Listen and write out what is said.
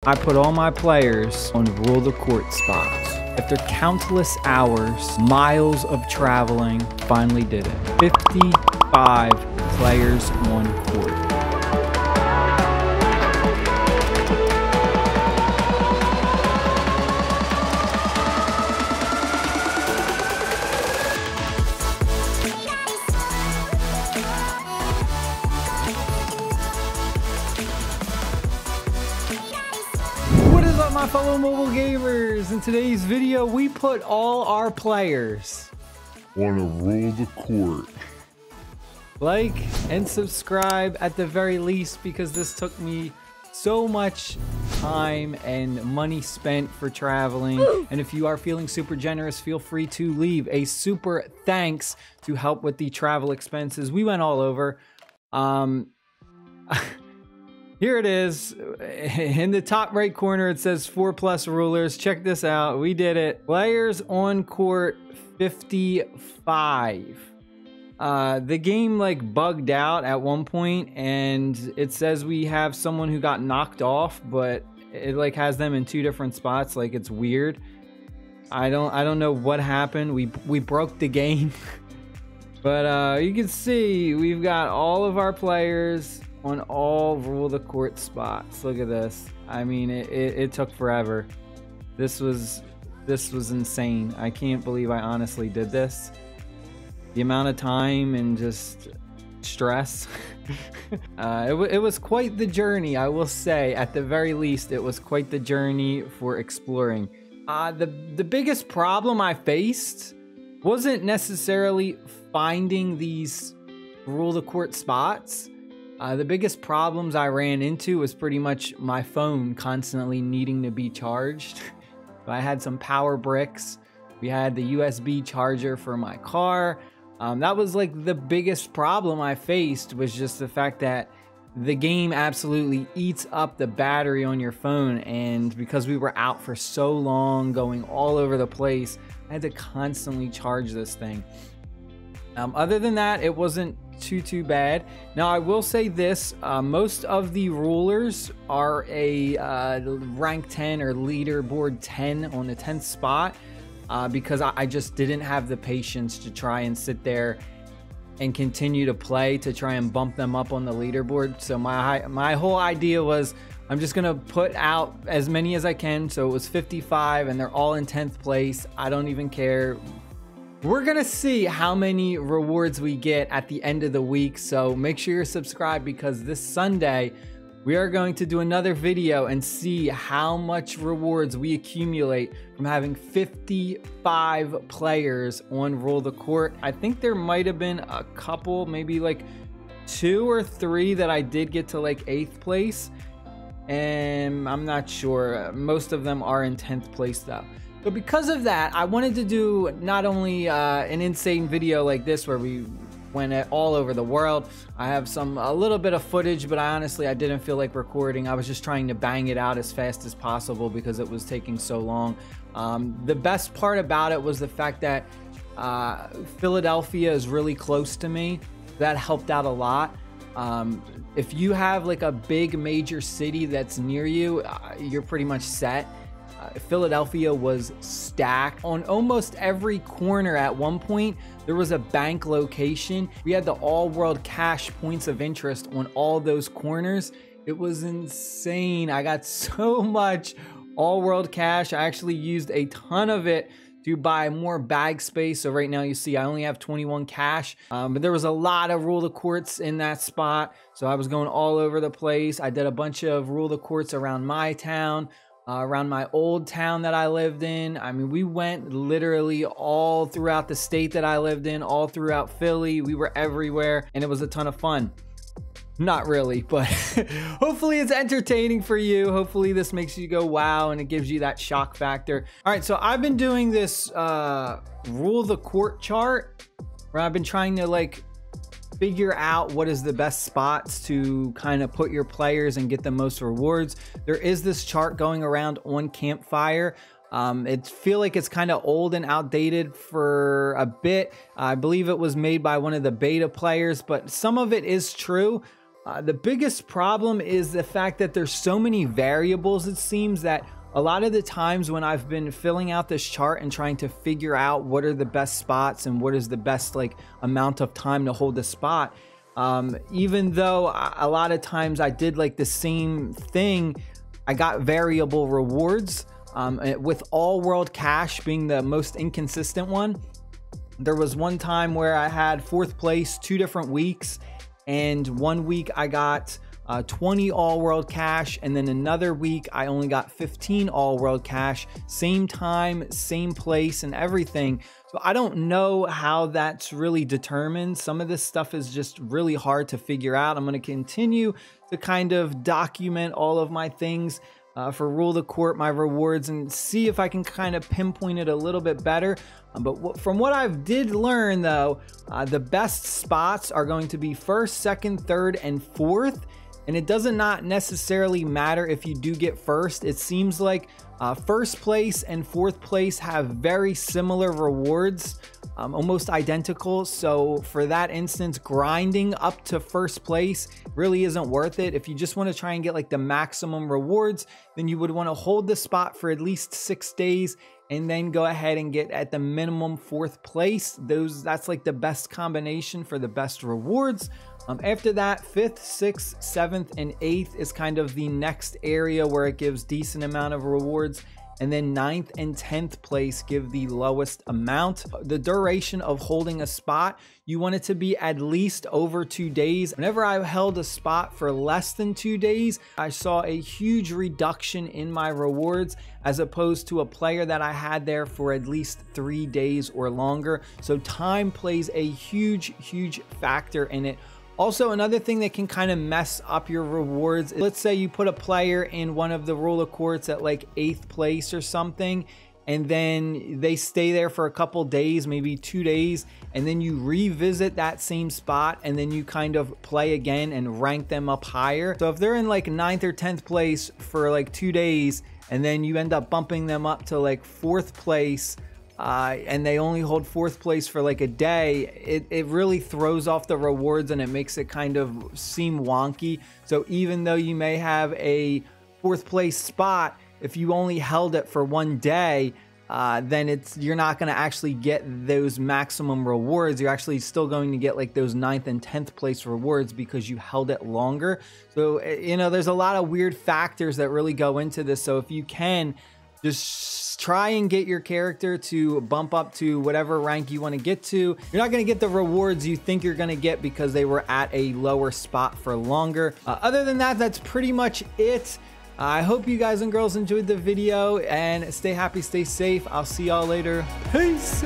I put all my players on rule the court spots. After countless hours, miles of traveling, finally did it. 55 players on court. My fellow mobile gamers, in today's video we put all our players on a rule the court. Like and subscribe at the very least, because this took me so much time and money spent for traveling. And if you are feeling super generous, feel free to leave a super thanks to help with the travel expenses. We went all over. Here it is. In the top right corner, it says 4+ rulers. Check this out. We did it. Players on court 55. The game like bugged out at one point, and it says we have someone who got knocked off, but it like has them in 2 different spots. Like, it's weird. I don't know what happened. We broke the game. But you can see we've got all of our players on all rule the court spots. Look at this. I mean, it took forever. This was insane. I can't believe I honestly did this. The amount of time and just stress. It was quite the journey, I will say. At the very least, it was quite the journey for exploring. The biggest problem I faced wasn't necessarily finding these rule the court spots. The biggest problems I ran into was pretty much my phone constantly needing to be charged. I had some power bricks. We had the USB charger for my car. That was like the biggest problem I faced, was just the fact that the game absolutely eats up the battery on your phone. And because we were out for so long, going all over the place, I had to constantly charge this thing. Other than that, it wasn't too bad. Now, I will say this, most of the rulers are a rank 10 or leaderboard 10 on the 10th spot, because I just didn't have the patience to try and sit there and continue to play to try and bump them up on the leaderboard. So my whole idea was, I'm just gonna put out as many as I can. So it was 55 and they're all in 10th place. I don't even care. We're gonna see how many rewards we get at the end of the week, so make sure you're subscribed, because this Sunday we are going to do another video and see how much rewards we accumulate from having 55 players on rule the court. I think there might have been a couple, maybe like 2 or 3 that I did get to like 8th place, and I'm not sure. Most of them are in 10th place though. So because of that, I wanted to do not only an insane video like this where we went all over the world. I have a little bit of footage, but I didn't feel like recording. I was just trying to bang it out as fast as possible because it was taking so long. The best part about it was the fact that Philadelphia is really close to me. That helped out a lot. If you have like a big major city that's near you, you're pretty much set. Philadelphia was stacked. On almost every corner at one point, there was a bank location. We had the all world cash points of interest on all those corners. It was insane. I got so much all world cash. I actually used a ton of it to buy more bag space. So right now you see I only have 21 cash, but there was a lot of rule the courts in that spot. So I was going all over the place. I did a bunch of rule the courts around my town, around my old town that I lived in. I mean, we went literally all throughout the state that I lived in, all throughout Philly. We were everywhere, and it was a ton of fun. Not really, but hopefully it's entertaining for you. Hopefully this makes you go wow, and it gives you that shock factor. All right, so I've been doing this rule the court chart, where I've been trying to like figure out what is the best spots to kind of put your players and get the most rewards. There is this chart going around on Campfire. It feel like it's kind of old and outdated for a bit. I believe it was made by one of the beta players, but some of it is true. The biggest problem is the fact that there's so many variables. It seems that a lot of the times when I've been filling out this chart and trying to figure out what are the best spots and what is the best like amount of time to hold the spot, even though a lot of times I did like the same thing, I got variable rewards, with all world cash being the most inconsistent one. There was one time where I had 4th place 2 different weeks, and one week I got 20 all world cash, and then another week I only got 15 all world cash, same time, same place and everything. So I don't know how that's really determined. Some of this stuff is just really hard to figure out. I'm going to continue to kind of document all of my things for Rule the Court, my rewards, and see if I can kind of pinpoint it a little bit better. But from what I've did learn though, the best spots are going to be 1st, 2nd, 3rd, and 4th. And it doesn't not necessarily matter if you do get 1st. It seems like 1st place and 4th place have very similar rewards, almost identical. So for that instance, grinding up to 1st place really isn't worth it. If you just want to try and get like the maximum rewards, then you would want to hold the spot for at least 6 days and then go ahead and get at the minimum 4th place. That's like the best combination for the best rewards. After that, 5th, 6th, 7th, and 8th is kind of the next area where it gives decent amount of rewards. And then 9th and 10th place give the lowest amount. The duration of holding a spot, you want it to be at least over 2 days. Whenever I held a spot for less than 2 days, I saw a huge reduction in my rewards as opposed to a player that I had there for at least 3 days or longer. So time plays a huge factor in it. Also, another thing that can kind of mess up your rewards, let's say you put a player in one of the Rule of Courts at like 8th place or something, and then they stay there for a couple days, maybe 2 days, and then you revisit that same spot and then you kind of play again and rank them up higher. So if they're in like 9th or 10th place for like 2 days and then you end up bumping them up to like 4th place, and they only hold 4th place for like a day, it really throws off the rewards and it makes it kind of seem wonky. So even though you may have a 4th place spot, if you only held it for 1 day, then you're not going to actually get those maximum rewards. You're actually still going to get like those 9th and 10th place rewards because you held it longer. So, you know, there's a lot of weird factors that really go into this. So if you can, just try and get your character to bump up to whatever rank you want to get to. You're not going to get the rewards you think you're going to get because they were at a lower spot for longer. Other than that, that's pretty much it. I hope you guys and girls enjoyed the video, and stay happy, stay safe. I'll see y'all later. Peace.